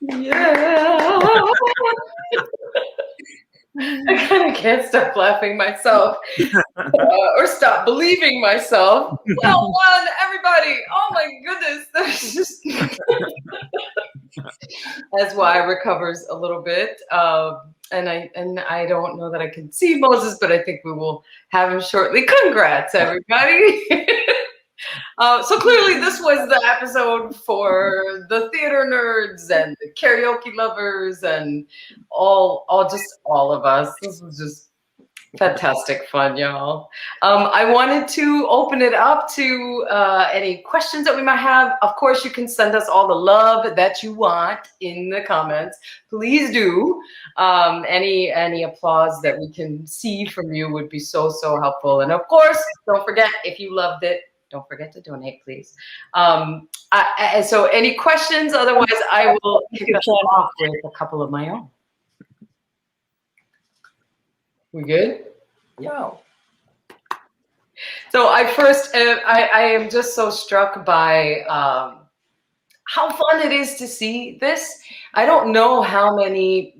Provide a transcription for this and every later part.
Yeah. I kind of can't stop laughing myself or stop believing myself. Well done, everybody. Oh my goodness. That's just as Wai recovers a little bit. And I don't know that I can see Moses, but I think we will have him shortly. Congrats, everybody. So clearly this was the episode for the theater nerds and the karaoke lovers and all of us. This was just fantastic fun, y'all. I wanted to open it up to any questions that we might have. Of course, you can send us all the love that you want in the comments. Please do. Any applause that we can see from you would be so helpful. And of course, don't forget, if you loved it, don't forget to donate, please. So any questions? Otherwise, I will kick us off with a couple of my own. We good? Yo. So I am just so struck by how fun it is to see this. I don't know how many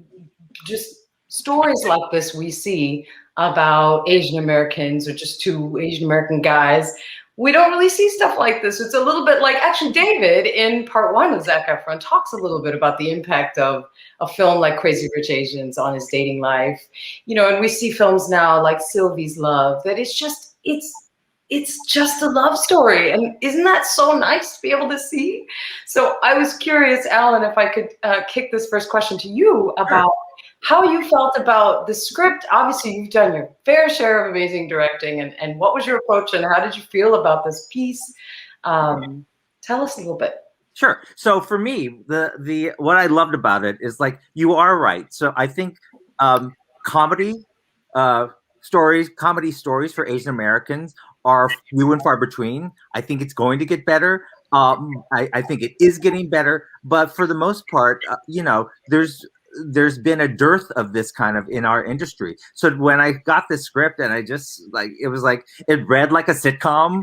just stories like this we see about Asian Americans or just two Asian American guys. We don't really see stuff like this. It's a little bit like, actually, David in part 1 of ZAC EFRON talks a little bit about the impact of a film like Crazy Rich Asians on his dating life. You know, and we see films now like Sylvie's Love, that it's just a love story. And isn't that so nice to be able to see? So I was curious, Alan, if I could kick this first question to you about how you felt about the script. Obviously, you've done your fair share of amazing directing, and what was your approach and how did you feel about this piece? Tell us a little bit. Sure. So for me, the what I loved about it is, like, you are right. So I think comedy stories for Asian Americans are few and far between. I think it's going to get better. I think it is getting better, but for the most part, you know, there's been a dearth of this kind of in our industry. So when I got this script, and I just, like, it was like, it read like a sitcom,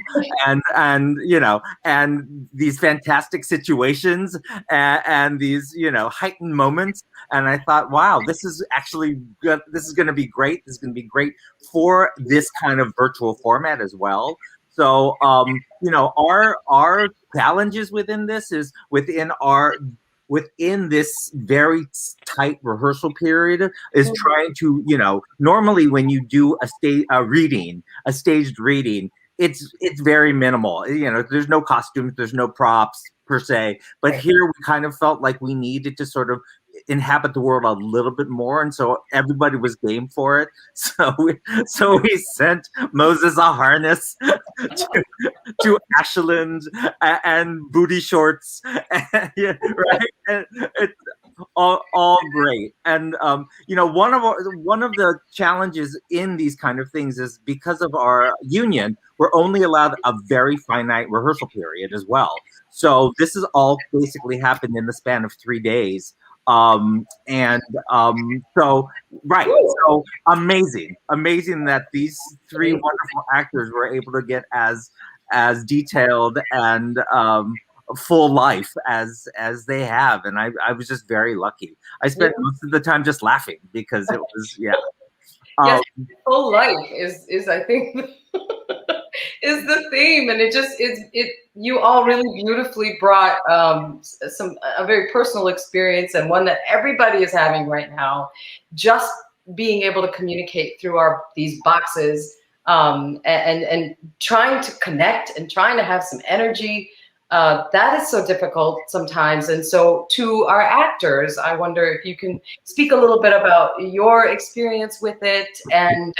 and you know, and these fantastic situations and these, you know, heightened moments. And I thought, wow, this is actually good. This is going to be great. This is going to be great for this kind of virtual format as well. So, you know, our challenges within this is within this very tight rehearsal period is trying to, you know, normally when you do a staged reading, it's very minimal. You know, there's no costumes, there's no props per se, but here we kind of felt like we needed to sort of inhabit the world a little bit more, and so everybody was game for it. So we sent Moses a harness to Ashland and booty shorts, and, yeah, right? And it's all great. And you know, one of the challenges in these kind of things is, because of our union, we're only allowed a very finite rehearsal period as well. So this is all basically happened in the span of 3 days. So amazing that these three wonderful actors were able to get as detailed and full life as they have, and I was just very lucky. I spent most of the time just laughing because it was yes, full life is I think is the theme, and you all really beautifully brought a very personal experience, and one that everybody is having right now, just being able to communicate through these boxes, and trying to connect and trying to have some energy. That is so difficult sometimes. And so to our actors, I wonder if you can speak a little bit about your experience with it. And,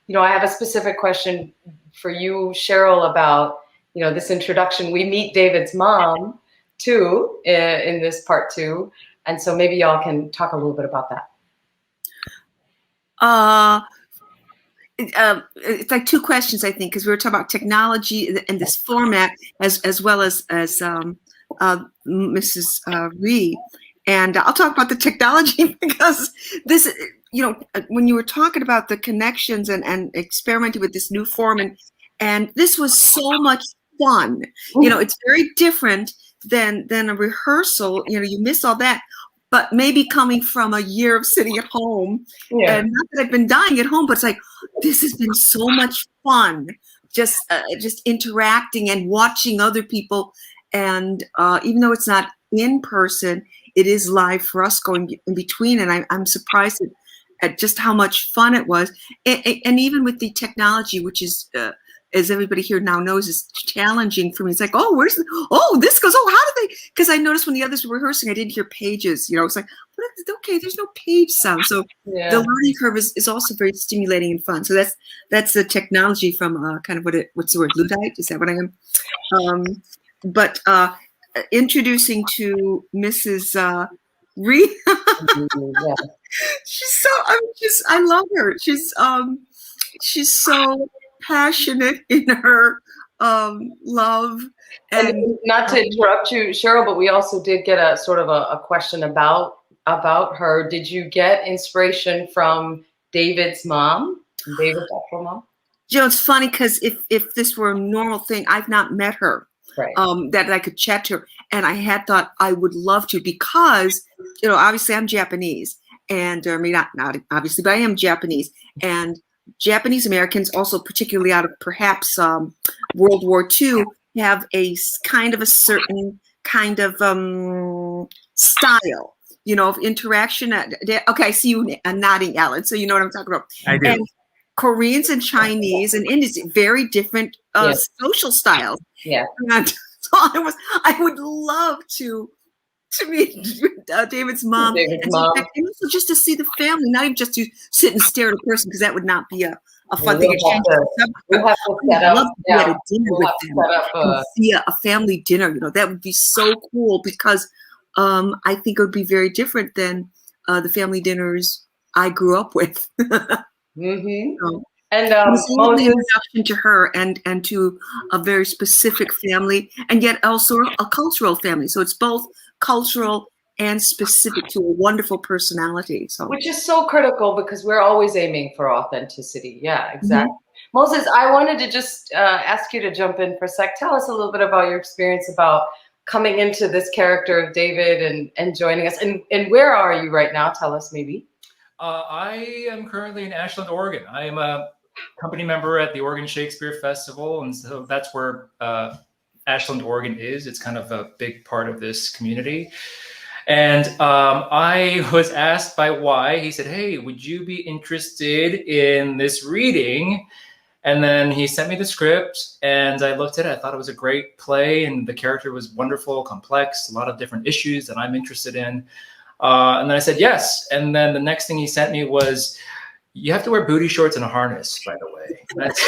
you know, I have a specific question for you, Cheryl, about, you know, this introduction. We meet David's mom too in this part 2. And so maybe y'all can talk a little bit about that. It's like 2 questions, I think, because we were talking about technology and this format, as well as Mrs. Rhee. And I'll talk about the technology because this, you know, when you were talking about the connections and experimenting with this new form, and this was so much fun. You know, it's very different than a rehearsal. You know, you miss all that. But maybe coming from a year of sitting at home, and not that I've been dying at home, but it's like, this has been so much fun, just interacting and watching other people. And even though it's not in person, it is live for us going in between. And I'm surprised at just how much fun it was. And even with the technology, which is, as everybody here now knows, is challenging for me. It's like, this goes, how did they? Because I noticed when the others were rehearsing, I didn't hear pages. You know, it's like, okay, there's no page sound. So the learning curve is also very stimulating and fun. So that's the technology from kind of what's the word, Luddite? Is that what I am? But introducing to Mrs. Rhee. I love her. She's so passionate in her love. And not to interrupt you, Cheryl, but we also did get a sort of a question about her. Did you get inspiration from David's mom, David's actual mom? You know, it's funny because if this were a normal thing, I've not met her. Right. That I could chat to her, and I had thought I would love to, because, you know, obviously I'm Japanese, and I mean not obviously, but I am Japanese, and Japanese Americans, also particularly out of perhaps World War II, have a kind of a certain kind of style, you know, of interaction. Okay, I see you nodding, Alan, so you know what I'm talking about. I do. And Koreans and Chinese and Indians, very different social styles. Yeah. And so I would love to meet David's mom. And also just to see the family, not even just to sit and stare at a person, because that would not be a fun thing. We'll have to set up a dinner with them. See a family dinner, you know, that would be so cool, because I think it would be very different than the family dinners I grew up with. Mm-hmm. And it's a lovely introduction to her and to a very specific family, and yet also a cultural family. So it's both cultural and specific to a wonderful personality. So, which is so critical, because we're always aiming for authenticity. Yeah, exactly. Mm-hmm. Moses, I wanted to just ask you to jump in for a sec. Tell us a little bit about your experience about coming into this character of David and joining us. And where are you right now? Tell us maybe. I am currently in Ashland, Oregon. I am a company member at the Oregon Shakespeare Festival, and so that's where Ashland, Oregon is. It's kind of a big part of this community. And I was asked by Wai, he said, hey, would you be interested in this reading? And then he sent me the script, and I looked at it. I thought it was a great play, and the character was wonderful, complex, a lot of different issues that I'm interested in. And then I said yes. And then the next thing he sent me was, you have to wear booty shorts and a harness, by the way. That's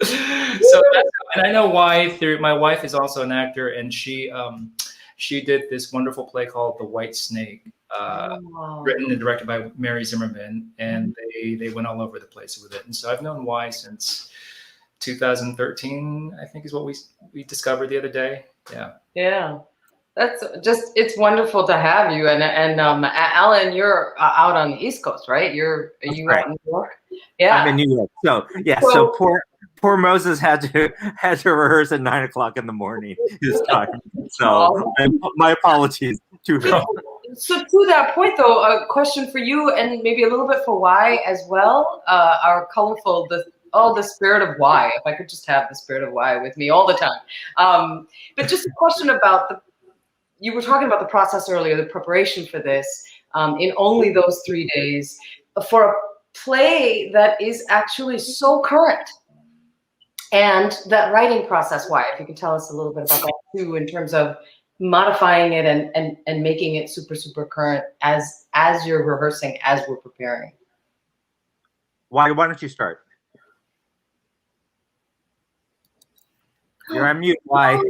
so that's, and I know why. My wife is also an actor, and she did this wonderful play called The White Snake, written and directed by Mary Zimmerman, and they went all over the place with it. And so I've known Wai since 2013, I think, is what we discovered the other day. Yeah, that's just, it's wonderful to have you. And Alan, you're out on the East Coast, right? Are you out in New York? Yeah, I'm in New York. So poor Moses had to rehearse at 9 o'clock in the morning this time. So my apologies to her. So to that point, though, a question for you, and maybe a little bit for Wai as well. Our colorful, the spirit of Wai. If I could just have the spirit of Wai with me all the time. But just a question about you were talking about the process earlier, the preparation for this, in only those 3 days, for a play that is actually so current. And that writing process, Wai, if you could tell us a little bit about that too, in terms of modifying it and making it super, super current as you're rehearsing, as we're preparing. Why don't you start? You're on mute, Wai.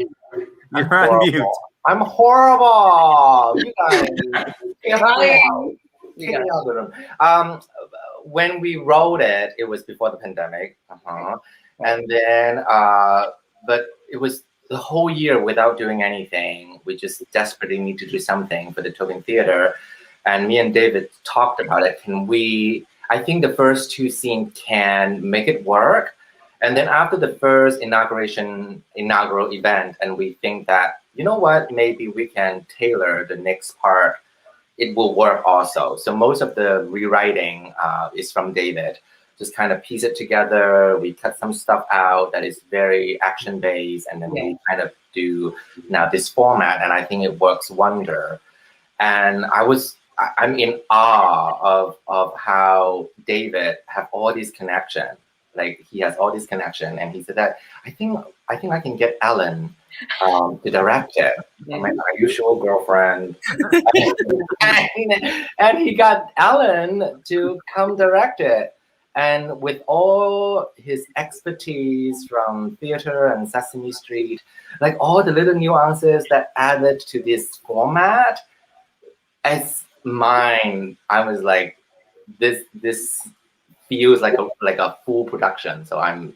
You're on mute. I'm horrible. You guys. When we wrote it, it was before the pandemic. And then, but it was the whole year without doing anything. We just desperately need to do something for the Token Theater. And me and David talked about it. I think the first two scenes can make it work. And then after the first inaugural event, and we think that, you know what, maybe we can tailor the next part. It will work also. So most of the rewriting is from David. Just kind of piece it together. We cut some stuff out that is very action-based, and then we kind of do now this format, and I think it works wonder. And I'm in awe of how David have all these connections. Like he has all these connections, and he said that I think I can get Ellen to direct it. My usual girlfriend, and he got Ellen to come direct it. And with all his expertise from theater and Sesame Street, like all the little nuances that added to this format, as mine, I was like, this feels like a full production. So I'm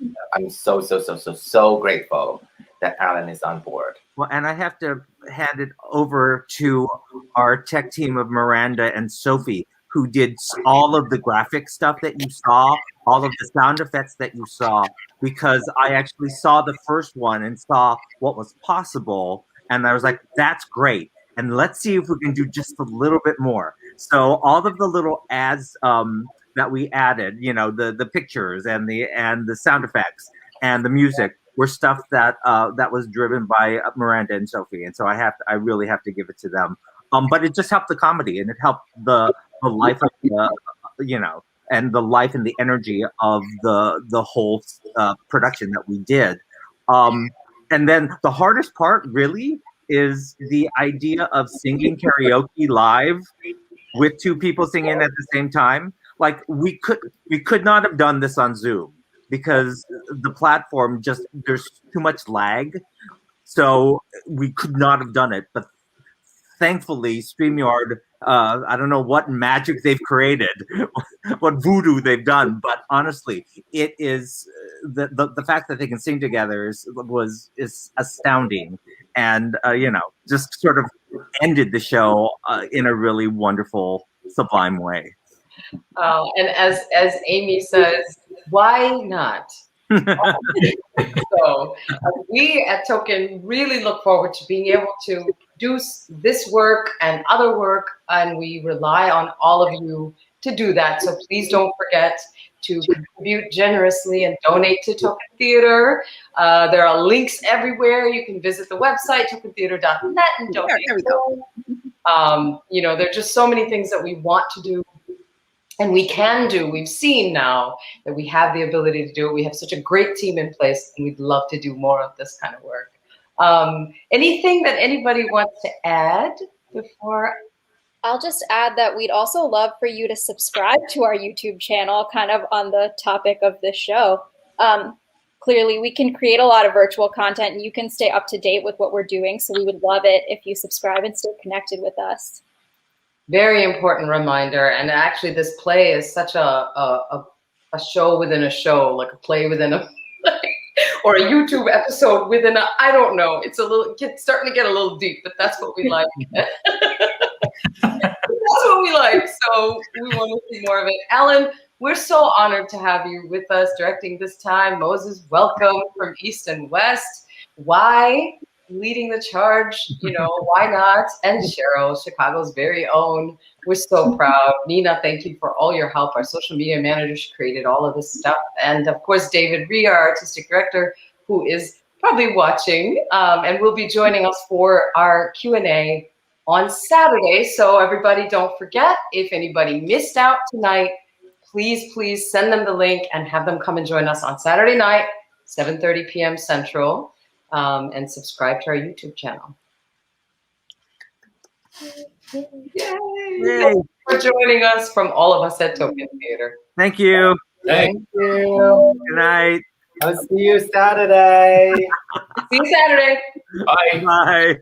so grateful that Alan is on board. Well, and I have to hand it over to our tech team of Miranda and Sophie, who did all of the graphic stuff that you saw, all of the sound effects that you saw, because I actually saw the first one and saw what was possible. And I was like, that's great. And let's see if we can do just a little bit more. So all of the little ads that we added, you know, the pictures and the sound effects and the music were stuff that that was driven by Miranda and Sophie. And so I really have to give it to them. But it just helped the comedy, and it helped the life of the, you know, and the life and the energy of the whole production that we did. And then the hardest part really is the idea of singing karaoke live with two people singing at the same time. Like we could not have done this on Zoom because the platform there's too much lag. So we could not have done it. But thankfully, StreamYard, I don't know what magic they've created, what voodoo they've done, but honestly, it is the fact that they can sing together is astounding, and you know, just sort of ended the show in a really wonderful, sublime way. And as Amy says, why not? So we at Token really look forward to being able to do this work and other work, and we rely on all of you to do that. So please don't forget to contribute generously and donate to Token Theater. There are links everywhere. You can visit the website, tokentheater.net, and donate. There we go. You know, there are just so many things that we want to do and we can do. We've seen now that we have the ability to do it. We have such a great team in place, and we'd love to do more of this kind of work. Anything that anybody wants to add before? I'll just add that we'd also love for you to subscribe to our YouTube channel, kind of on the topic of this show. Clearly, we can create a lot of virtual content, and you can stay up to date with what we're doing. So we would love it if you subscribe and stay connected with us. Very important reminder. And actually, this play is such a show within a show, like a play within a play, or a YouTube episode within a, I don't know. It's starting to get a little deep, but that's what we like. That's what we like. So we want to see more of it. Ellen, we're so honored to have you with us directing this time. Moses, welcome from East and West. Why? Leading the charge, you know, why not? And Cheryl, Chicago's very own. We're so proud. Nina, thank you for all your help. Our social media manager, she created all of this stuff. And of course, David Rhee, our artistic director, who is probably watching and will be joining us for our Q&A on Saturday. So everybody, don't forget, if anybody missed out tonight, please send them the link and have them come and join us on Saturday night, 7:30 p.m. Central. And subscribe to our YouTube channel. Yay! Thank you for joining us from all of us at Token Theater. Thank you. Thank you. Good night. I'll see you Saturday. See you Saturday. Bye. Bye.